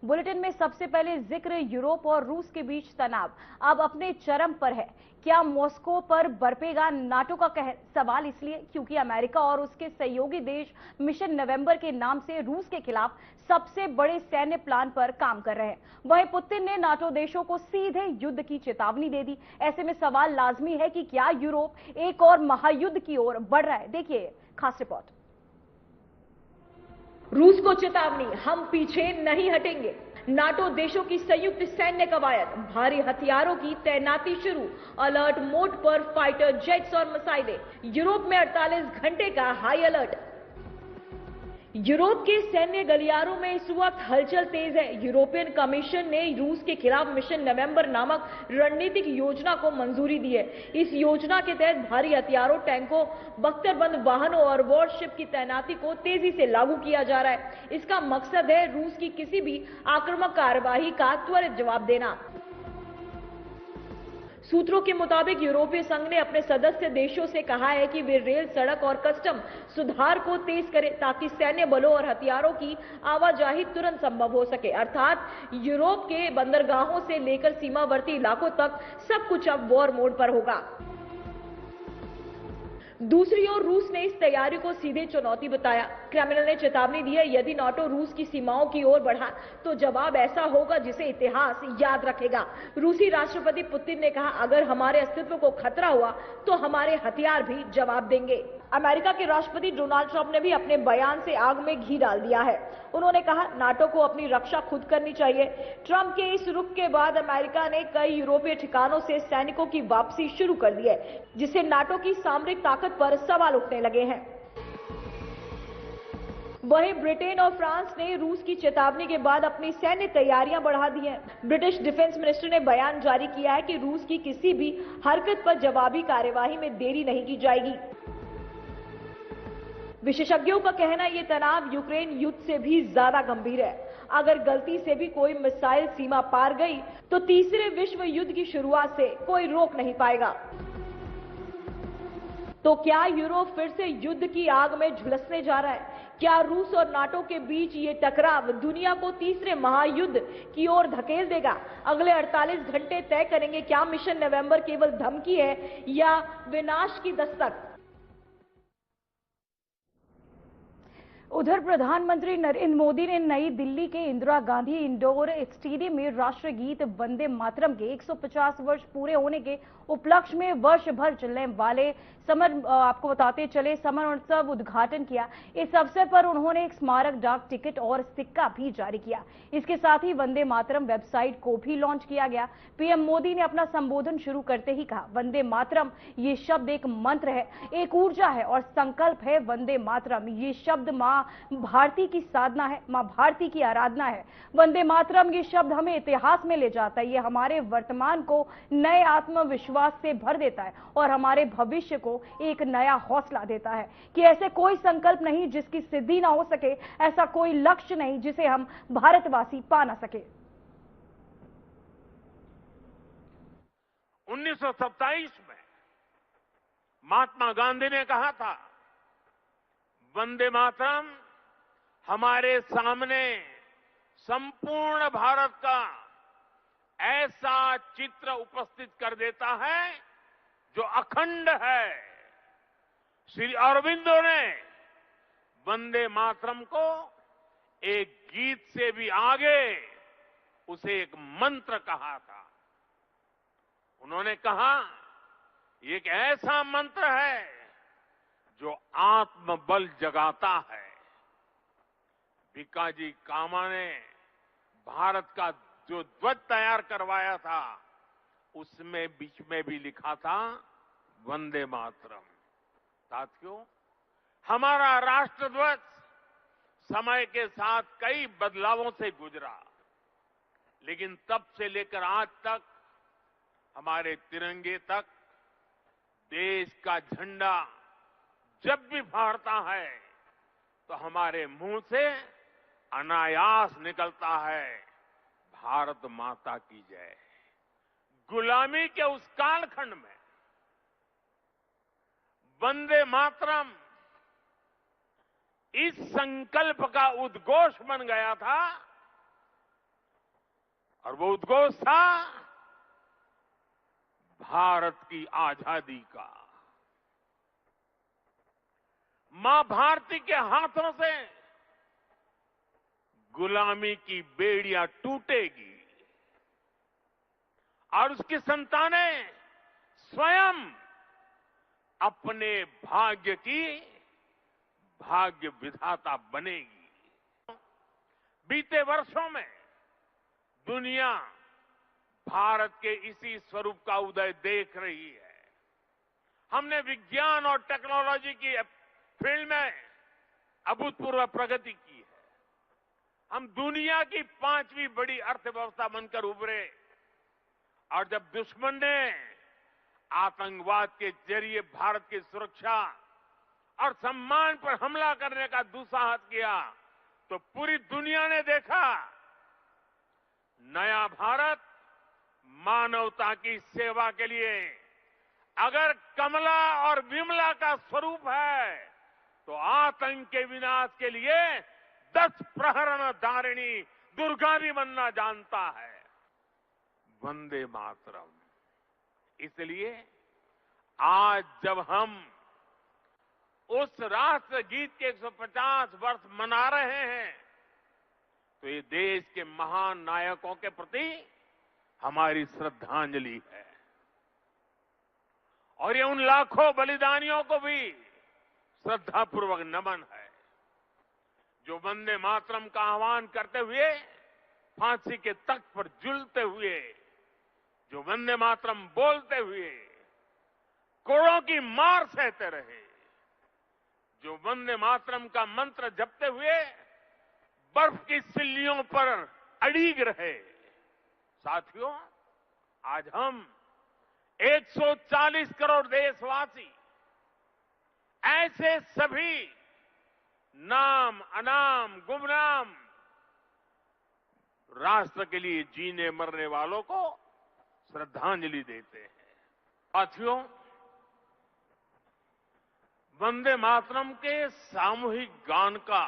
Bulletin में सबसे पहले जिक्र यूरोप और रूस के बीच तनाव अब अपने चरम पर है। क्या मॉस्को पर बरपेगा नाटो का कहर? सवाल इसलिए क्योंकि अमेरिका और उसके सहयोगी देश मिशन नवंबर के नाम से रूस के खिलाफ सबसे बड़े सैन्य प्लान पर काम कर रहे हैं। वहीं पुतिन ने नाटो देशों को सीधे युद्ध की चेतावनी दे दी। ऐसे में सवाल लाजमी है कि क्या यूरोप एक और महायुद्ध की ओर बढ़ रहा है? देखिए खास रिपोर्ट। रूस को चेतावनी, हम पीछे नहीं हटेंगे। नाटो देशों की संयुक्त सैन्य कवायद, भारी हथियारों की तैनाती शुरू, अलर्ट मोड पर फाइटर जेट्स और मिसाइलें। यूरोप में 48 घंटे का हाई अलर्ट। यूरोप के सैन्य गलियारों में इस वक्त हलचल तेज है। यूरोपियन कमीशन ने रूस के खिलाफ मिशन नवंबर नामक रणनीतिक योजना को मंजूरी दी है। इस योजना के तहत भारी हथियारों, टैंकों, बख्तरबंद वाहनों और वॉरशिप की तैनाती को तेजी से लागू किया जा रहा है। इसका मकसद है रूस की किसी भी आक्रामक कार्यवाही का त्वरित जवाब देना। सूत्रों के मुताबिक यूरोपीय संघ ने अपने सदस्य देशों से कहा है कि वे रेल, सड़क और कस्टम सुधार को तेज करें ताकि सैन्य बलों और हथियारों की आवाजाही तुरंत संभव हो सके। अर्थात यूरोप के बंदरगाहों से लेकर सीमावर्ती इलाकों तक सब कुछ अब वॉर मोड पर होगा। दूसरी ओर रूस ने इस तैयारी को सीधे चुनौती बताया। क्रेमलिन ने चेतावनी दी है, यदि नाटो रूस की सीमाओं की ओर बढ़ा तो जवाब ऐसा होगा जिसे इतिहास याद रखेगा। रूसी राष्ट्रपति पुतिन ने कहा, अगर हमारे अस्तित्व को खतरा हुआ तो हमारे हथियार भी जवाब देंगे। अमेरिका के राष्ट्रपति डोनाल्ड ट्रंप ने भी अपने बयान से आग में घी डाल दिया है। उन्होंने कहा, नाटो को अपनी रक्षा खुद करनी चाहिए। ट्रंप के इस रुख के बाद अमेरिका ने कई यूरोपीय ठिकानों से सैनिकों की वापसी शुरू कर दी है, जिससे नाटो की सामरिक ताकत पर सवाल उठने लगे हैं। वहीं ब्रिटेन और फ्रांस ने रूस की चेतावनी के बाद अपनी सैन्य तैयारियां बढ़ा दी हैं। ब्रिटिश डिफेंस मिनिस्टर ने बयान जारी किया है कि रूस की किसी भी हरकत पर जवाबी कार्यवाही में देरी नहीं की जाएगी। विशेषज्ञों का कहना है, ये तनाव यूक्रेन युद्ध से भी ज्यादा गंभीर है। अगर गलती से भी कोई मिसाइल सीमा पार गई तो तीसरे विश्व युद्ध की शुरुआत से कोई रोक नहीं पाएगा। तो क्या यूरोप फिर से युद्ध की आग में झुलसने जा रहा है? क्या रूस और नाटो के बीच ये टकराव दुनिया को तीसरे महायुद्ध की ओर धकेल देगा? अगले 48 घंटे तय करेंगे क्या मिशन नवंबर केवल धमकी है या विनाश की दस्तक। उधर प्रधानमंत्री नरेंद्र मोदी ने नई दिल्ली के इंदिरा गांधी इंडोर स्टेडियम में राष्ट्रगीत वंदे मातरम के 150 वर्ष पूरे होने के उपलक्ष्य में वर्ष भर चलने वाले आपको बताते चले समर उत्सव उद्घाटन किया। इस अवसर पर उन्होंने एक स्मारक डाक टिकट और सिक्का भी जारी किया। इसके साथ ही वंदे मातरम वेबसाइट को भी लॉन्च किया गया। पीएम मोदी ने अपना संबोधन शुरू करते ही कहा, वंदे मातरम ये शब्द एक मंत्र है, एक ऊर्जा है और संकल्प है। वंदे मातरम ये शब्द मां भारती की साधना है, मां भारती की आराधना है। वंदे मातरम ये शब्द हमें इतिहास में ले जाता है। ये हमारे वर्तमान को नए आत्मविश्वास से भर देता है और हमारे भविष्य को एक नया हौसला देता है कि ऐसे कोई संकल्प नहीं जिसकी सिद्धि ना हो सके, ऐसा कोई लक्ष्य नहीं जिसे हम भारतवासी पा ना सके। 1927 में महात्मा गांधी ने कहा था, वंदे मातरम हमारे सामने संपूर्ण भारत का ऐसा चित्र उपस्थित कर देता है जो अखंड है। श्री अरविंदो ने वंदे मातरम को एक गीत से भी आगे उसे एक मंत्र कहा था। उन्होंने कहा, ये एक ऐसा मंत्र है जो आत्मबल जगाता है। भिकाजी कामा ने भारत का जो ध्वज तैयार करवाया था, उसमें बीच में भी लिखा था वंदे मातरम। साथियों, हमारा राष्ट्र ध्वज समय के साथ कई बदलावों से गुजरा, लेकिन तब से लेकर आज तक हमारे तिरंगे तक देश का झंडा जब भी फहरता है तो हमारे मुंह से अनायास निकलता है, भारत माता की जय। गुलामी के उस कालखंड में वंदे मातरम इस संकल्प का उद्घोष बन गया था और वो उद्घोष था भारत की आजादी का। मां भारती के हाथों से गुलामी की बेड़ियां टूटेगी और उसकी संतानें स्वयं अपने भाग्य की भाग्य विधाता बनेगी। बीते वर्षों में दुनिया भारत के इसी स्वरूप का उदय देख रही है। हमने विज्ञान और टेक्नोलॉजी की फील्ड में अभूतपूर्व प्रगति की है। हम दुनिया की 5वीं बड़ी अर्थव्यवस्था बनकर उभरे और जब दुश्मन ने आतंकवाद के जरिए भारत की सुरक्षा और सम्मान पर हमला करने का दुस्साहस किया तो पूरी दुनिया ने देखा नया भारत मानवता की सेवा के लिए अगर कमला और विमला का स्वरूप है तो आतंक के विनाश के लिए 10 प्रहरण धारिणी दुर्गा भी बनना जानता है। वंदे मातरम। इसलिए आज जब हम उस राष्ट्र गीत के 150 वर्ष मना रहे हैं तो ये देश के महान नायकों के प्रति हमारी श्रद्धांजलि है और ये उन लाखों बलिदानियों को भी श्रद्धापूर्वक नमन है जो वंदे मातरम का आह्वान करते हुए फांसी के तख्त पर झूलते हुए, जो वंदे मातरम बोलते हुए कोड़ों की मार सहते रहे, जो वंदे मातरम का मंत्र जपते हुए बर्फ की सिल्लियों पर अड़ीग रहे। साथियों, आज हम 140 करोड़ देशवासी ऐसे सभी नाम अनाम गुमनाम राष्ट्र के लिए जीने मरने वालों को श्रद्धांजलि देते हैं। साथियों, वंदे मातरम के सामूहिक गान का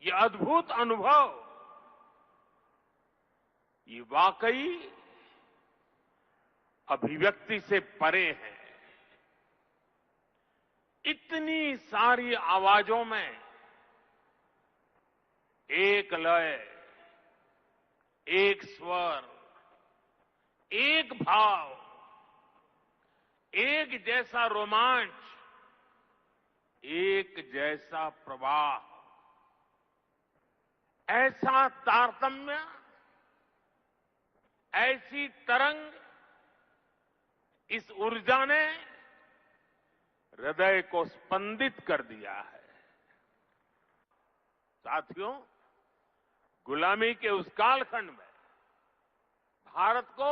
ये अद्भुत अनुभव ये वाकई अभिव्यक्ति से परे है। इतनी सारी आवाजों में एक लय, एक स्वर, एक भाव, एक जैसा रोमांच, एक जैसा प्रवाह, ऐसा तारतम्य, ऐसी तरंग, इस ऊर्जा ने हृदय को स्पंदित कर दिया है। साथियों, गुलामी के उस कालखंड में भारत को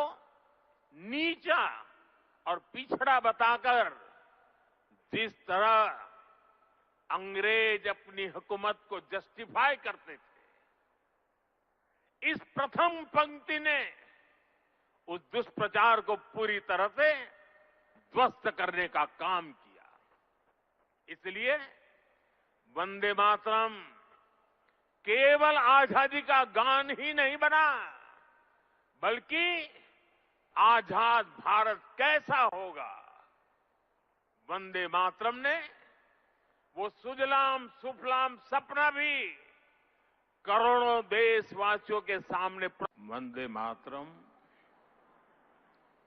नीचा और पिछड़ा बताकर जिस तरह अंग्रेज अपनी हुकूमत को जस्टिफाई करते थे, इस प्रथम पंक्ति ने उस दुष्प्रचार को पूरी तरह से ध्वस्त करने का काम किया। इसलिए वंदे मातरम केवल आजादी का गान ही नहीं बना, बल्कि आजाद भारत कैसा होगा, वंदे मातरम ने वो सुजलाम सुफलाम सपना भी करोड़ों देशवासियों के सामने। वंदे मातरम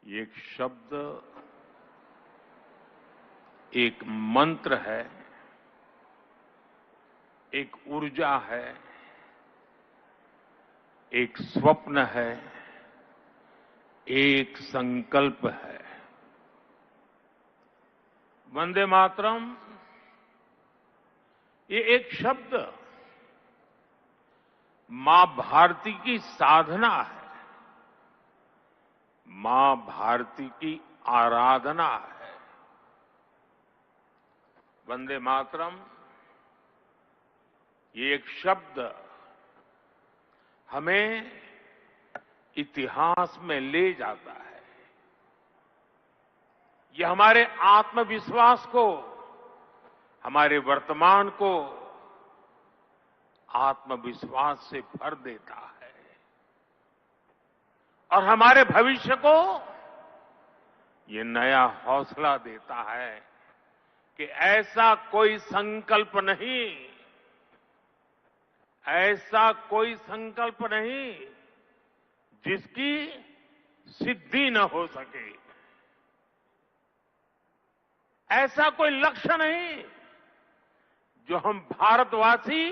ये एक शब्द, एक मंत्र है, एक ऊर्जा है, एक स्वप्न है, एक संकल्प है। वंदे मातरम ये एक शब्द मां भारती की साधना है, मां भारती की आराधना है। वंदे मातरम ये एक शब्द हमें इतिहास में ले जाता है। ये हमारे आत्मविश्वास को, हमारे वर्तमान को आत्मविश्वास से भर देता है। और हमारे भविष्य को ये नया हौसला देता है कि ऐसा कोई संकल्प नहीं, ऐसा कोई संकल्प नहीं जिसकी सिद्धि न हो सके, ऐसा कोई लक्ष्य नहीं जो हम भारतवासी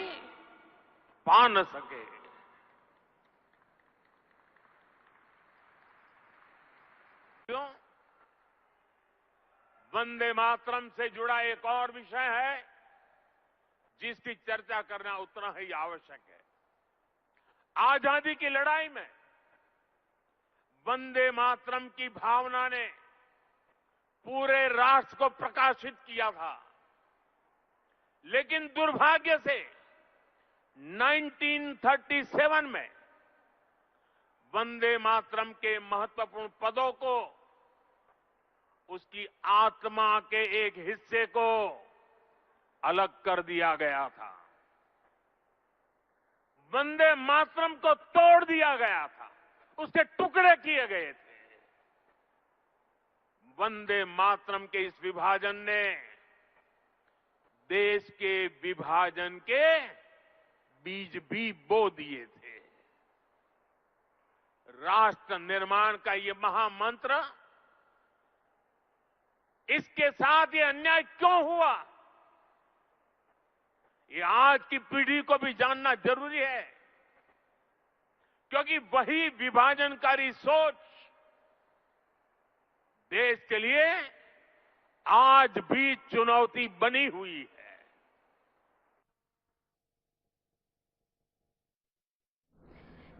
पा न सके। क्यों? वंदे मातरम से जुड़ा एक और विषय है जिसकी चर्चा करना उतना ही आवश्यक है। आजादी की लड़ाई में वंदे मातरम की भावना ने पूरे राष्ट्र को प्रकाशित किया था, लेकिन दुर्भाग्य से 1937 में वंदे मातरम के महत्वपूर्ण पदों को, उसकी आत्मा के एक हिस्से को अलग कर दिया गया था, वंदे मातरम को तोड़ दिया गया था, उसके टुकड़े किए गए थे। वंदे मातरम के इस विभाजन ने देश के विभाजन के बीज भी बो दिए थे। राष्ट्र निर्माण का ये महामंत्र, इसके साथ ये अन्याय क्यों हुआ, ये आज की पीढ़ी को भी जानना जरूरी है, क्योंकि वही विभाजनकारी सोच देश के लिए आज भी चुनौती बनी हुई है।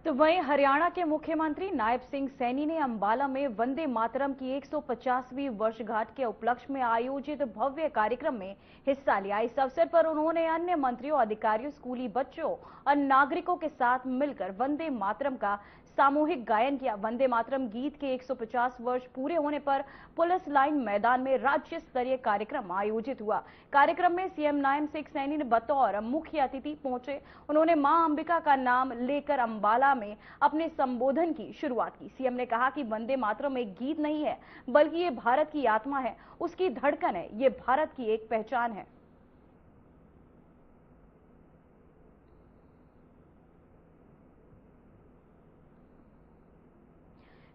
तो वहीं हरियाणा के मुख्यमंत्री नायब सिंह सैनी ने अंबाला में वंदे मातरम की 150वीं वर्षगांठ के उपलक्ष्य में आयोजित भव्य कार्यक्रम में हिस्सा लिया। इस अवसर पर उन्होंने अन्य मंत्रियों, अधिकारियों, स्कूली बच्चों और नागरिकों के साथ मिलकर वंदे मातरम का सामूहिक गायन किया। वंदे मातरम गीत के 150 वर्ष पूरे होने पर पुलिस लाइन मैदान में राज्य स्तरीय कार्यक्रम आयोजित हुआ। कार्यक्रम में सीएम नायब सिंह सैनी ने बतौर मुख्य अतिथि पहुंचे। उन्होंने मां अंबिका का नाम लेकर अंबाला में अपने संबोधन की शुरुआत की। सीएम ने कहा कि वंदे मातरम एक गीत नहीं है, बल्कि ये भारत की आत्मा है, उसकी धड़कन है, ये भारत की एक पहचान है।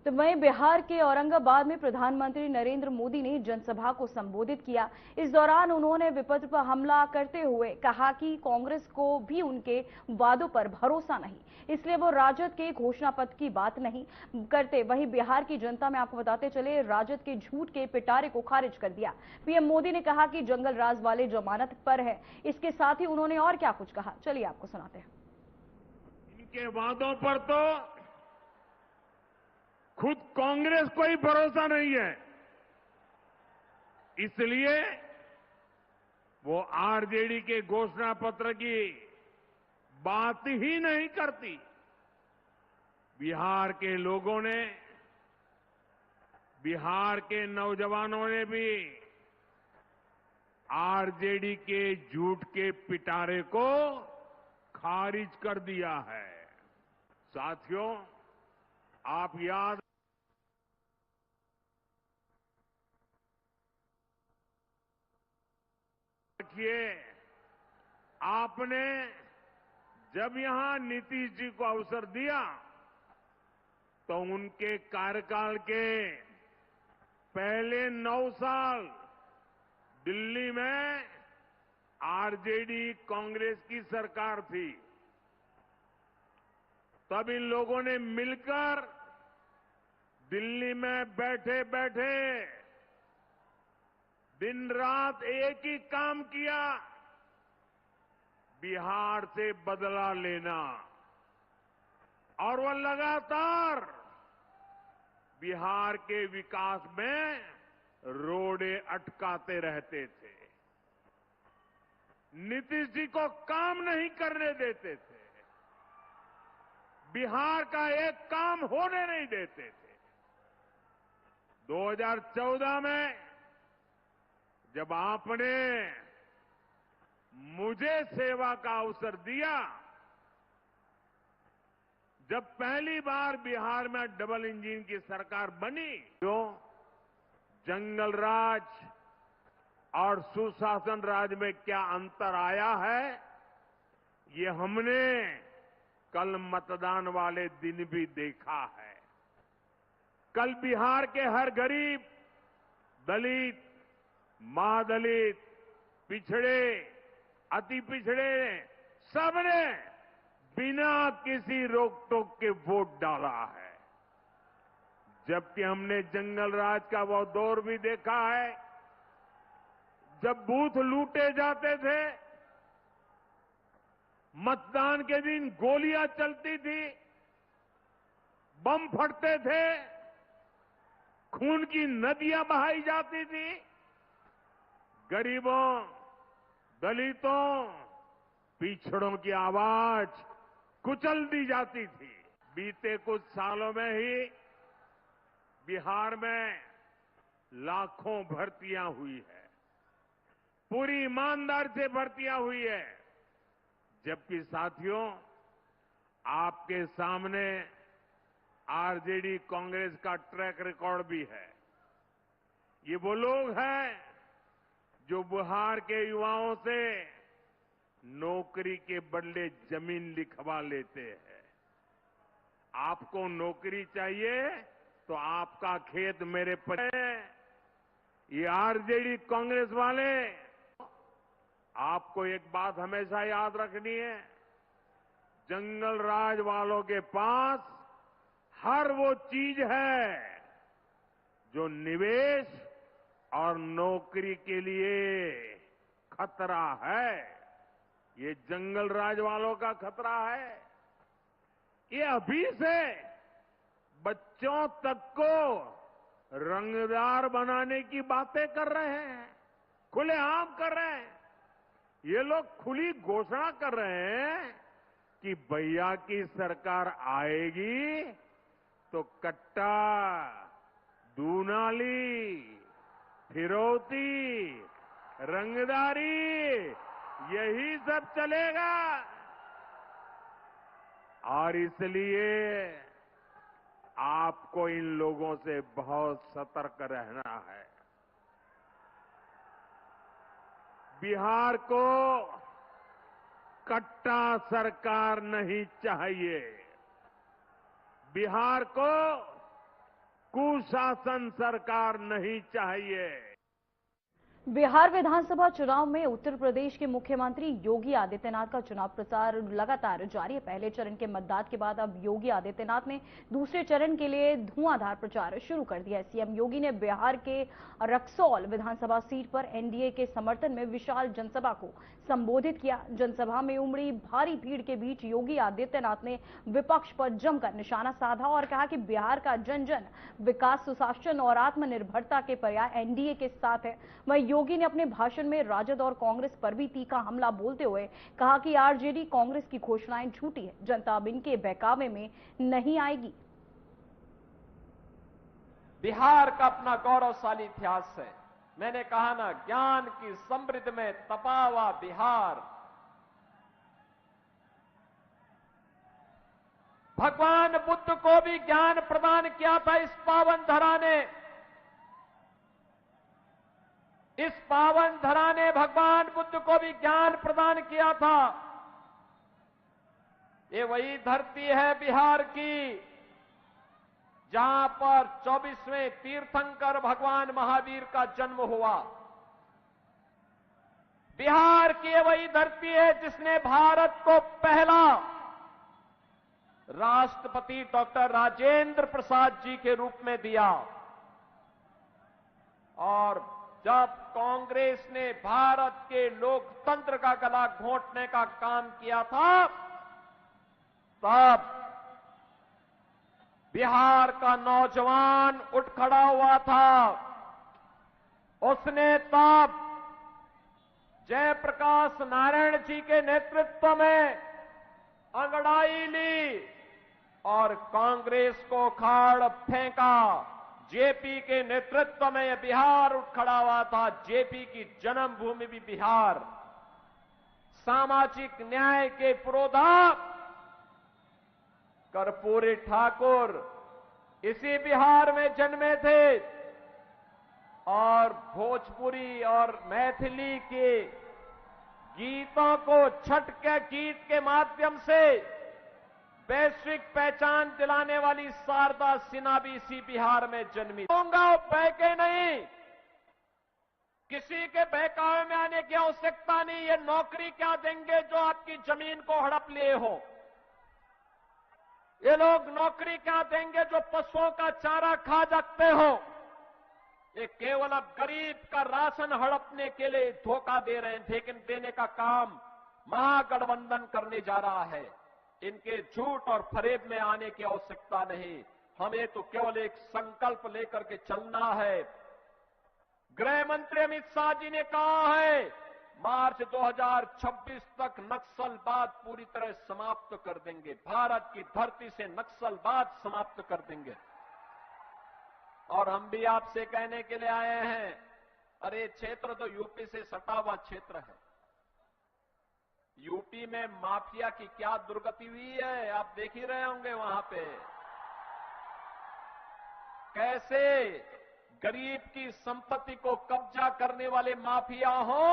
तो वहीं बिहार के औरंगाबाद में प्रधानमंत्री नरेंद्र मोदी ने जनसभा को संबोधित किया। इस दौरान उन्होंने विपक्ष पर हमला करते हुए कहा कि कांग्रेस को भी उनके वादों पर भरोसा नहीं, इसलिए वो राजद के घोषणा पत्र की बात नहीं करते। वहीं बिहार की जनता में आपको बताते चले, राजद के झूठ के पिटारे को खारिज कर दिया। पीएम मोदी ने कहा कि जंगल राज वाले जमानत पर है। इसके साथ ही उन्होंने और क्या कुछ कहा, चलिए आपको सुनाते हैं। इनके वादों पर तो खुद कांग्रेस को ही भरोसा नहीं है, इसलिए वो आरजेडी के घोषणा पत्र की बात ही नहीं करती। बिहार के लोगों ने, बिहार के नौजवानों ने भी आरजेडी के झूठ के पिटारे को खारिज कर दिया है। साथियों, आप याद रखिए, आपने जब यहां नीतीश जी को अवसर दिया तो उनके कार्यकाल के पहले 9 साल दिल्ली में आरजेडी कांग्रेस की सरकार थी। तब इन लोगों ने मिलकर दिल्ली में बैठे बैठे दिन रात एक ही काम किया, बिहार से बदला लेना। और वो लगातार बिहार के विकास में रोड़े अटकाते रहते थे, नीतीश जी को काम नहीं करने देते थे, बिहार का एक काम होने नहीं देते थे। 2014 में जब आपने मुझे सेवा का अवसर दिया, जब पहली बार बिहार में डबल इंजन की सरकार बनी तो जंगल राज और सुशासन राज में क्या अंतर आया है, ये हमने कल मतदान वाले दिन भी देखा है। कल बिहार के हर गरीब, दलित, महादलित, पिछड़े, अति पिछड़े सबने बिना किसी रोक टोक के वोट डाला है। जबकि हमने जंगल राज का वो दौर भी देखा है जब बूथ लूटे जाते थे, मतदान के दिन गोलियां चलती थी, बम फटते थे, खून की नदियां बहाई जाती थी, गरीबों, दलितों, पिछड़ों की आवाज कुचल दी जाती थी। बीते कुछ सालों में ही बिहार में लाखों भर्तियां हुई है, पूरी ईमानदारी से भर्तियां हुई है। जबकि साथियों, आपके सामने आरजेडी कांग्रेस का ट्रैक रिकॉर्ड भी है। ये वो लोग हैं जो बिहार के युवाओं से नौकरी के बदले जमीन लिखवा लेते हैं। आपको नौकरी चाहिए तो आपका खेत मेरे पर है। ये आरजेडी कांग्रेस वाले, आपको एक बात हमेशा याद रखनी है, जंगल राज वालों के पास हर वो चीज है जो निवेश और नौकरी के लिए खतरा है। ये जंगल राज वालों का खतरा है। ये अभी से बच्चों तक को रंगदार बनाने की बातें कर रहे हैं, खुलेआम कर रहे हैं। ये लोग खुली घोषणा कर रहे हैं कि भैया की सरकार आएगी तो कट्टा, दूनाली, फिरौती, रंगदारी यही सब चलेगा। और इसलिए आपको इन लोगों से बहुत सतर्क रहना है। बिहार को कट्टा सरकार नहीं चाहिए, बिहार को कुशासन सरकार नहीं चाहिए। बिहार विधानसभा चुनाव में उत्तर प्रदेश के मुख्यमंत्री योगी आदित्यनाथ का चुनाव प्रचार लगातार जारी है। पहले चरण के मतदान के बाद अब योगी आदित्यनाथ ने दूसरे चरण के लिए धुआंधार प्रचार शुरू कर दिया है। सीएम योगी ने बिहार के रक्सौल विधानसभा सीट पर एनडीए के समर्थन में विशाल जनसभा को संबोधित किया। जनसभा में उमड़ी भारी भीड़ के बीच योगी आदित्यनाथ ने विपक्ष पर जमकर निशाना साधा और कहा कि बिहार का जन जन विकास, सुशासन और आत्मनिर्भरता के पर्याय एनडीए के साथ है। वहीं योगी ने अपने भाषण में राजद और कांग्रेस पर भी तीखा हमला बोलते हुए कहा कि आरजेडी कांग्रेस की घोषणाएं झूठी है, जनता अब इनके बहकावे में नहीं आएगी। बिहार का अपना गौरवशाली इतिहास है। मैंने कहा ना, ज्ञान की समृद्धि में तपा हुआ बिहार, भगवान बुद्ध को भी ज्ञान प्रदान किया था इस पावन धरा ने। इस पावन धरा ने भगवान बुद्ध को भी ज्ञान प्रदान किया था। ये वही धरती है बिहार की जहां पर 24वें तीर्थंकर भगवान महावीर का जन्म हुआ। बिहार की ये वही धरती है जिसने भारत को पहला राष्ट्रपति डॉक्टर राजेंद्र प्रसाद जी के रूप में दिया। और जब कांग्रेस ने भारत के लोकतंत्र का गला घोंटने का काम किया था, तब बिहार का नौजवान उठ खड़ा हुआ था। उसने तब जयप्रकाश नारायण जी के नेतृत्व में अंगड़ाई ली और कांग्रेस को खाड़ फेंका। जेपी के नेतृत्व में यह बिहार उठ खड़ा हुआ था। जेपी की जन्मभूमि भी बिहार, सामाजिक न्याय के पुरोधा कर्पूरी ठाकुर इसी बिहार में जन्मे थे और भोजपुरी और मैथिली के गीतों को छठ के गीत के माध्यम से वैश्विक पहचान दिलाने वाली शारदा सिन्हा भी इसी बिहार में जन्मी। कहूंगा बहके नहीं, किसी के बहकावे में आने की आवश्यकता नहीं। ये नौकरी क्या देंगे जो आपकी जमीन को हड़प लिए हो? ये लोग नौकरी क्या देंगे जो पशुओं का चारा खा सकते हो? ये केवल अब गरीब का राशन हड़पने के लिए धोखा दे रहे हैं, लेकिन देने का काम महागठबंधन करने जा रहा है। इनके झूठ और फरेब में आने की आवश्यकता नहीं। हमें तो केवल एक संकल्प लेकर के चलना है। गृह मंत्री अमित शाह जी ने कहा है मार्च 2026 तक नक्सलवाद पूरी तरह समाप्त कर देंगे। भारत की धरती से नक्सलवाद समाप्त कर देंगे। और हम भी आपसे कहने के लिए आए हैं, अरे क्षेत्र तो यूपी से सटा हुआ क्षेत्र है। यूपी में माफिया की क्या दुर्गति हुई है, आप देख ही रहे होंगे वहां पे कैसे गरीब की संपत्ति को कब्जा करने वाले माफिया हो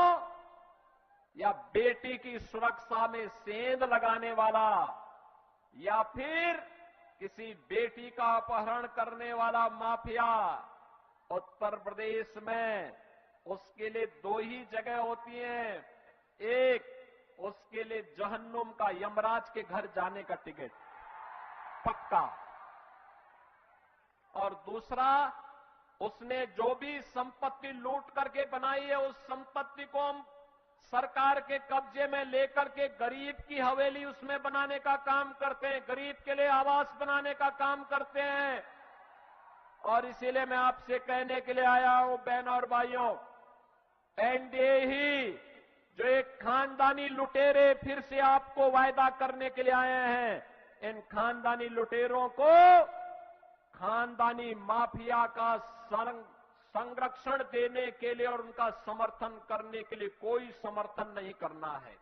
या बेटी की सुरक्षा में सेंध लगाने वाला या फिर किसी बेटी का अपहरण करने वाला माफिया। उत्तर प्रदेश में उसके लिए दो ही जगह होती हैं, एक उसके लिए जहन्नुम का यमराज के घर जाने का टिकट पक्का, और दूसरा उसने जो भी संपत्ति लूट करके बनाई है उस संपत्ति को हम सरकार के कब्जे में लेकर के गरीब की हवेली उसमें बनाने का काम करते हैं, गरीब के लिए आवास बनाने का काम करते हैं। और इसीलिए मैं आपसे कहने के लिए आया हूं बहनों और भाइयों, एनडीए ही जो एक खानदानी लुटेरे फिर से आपको वायदा करने के लिए आए हैं, इन खानदानी लुटेरों को खानदानी माफिया का संरक्षण देने के लिए और उनका समर्थन करने के लिए कोई समर्थन नहीं करना है।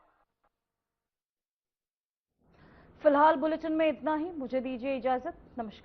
फिलहाल बुलेटिन में इतना ही। मुझे दीजिए इजाजत। नमस्कार।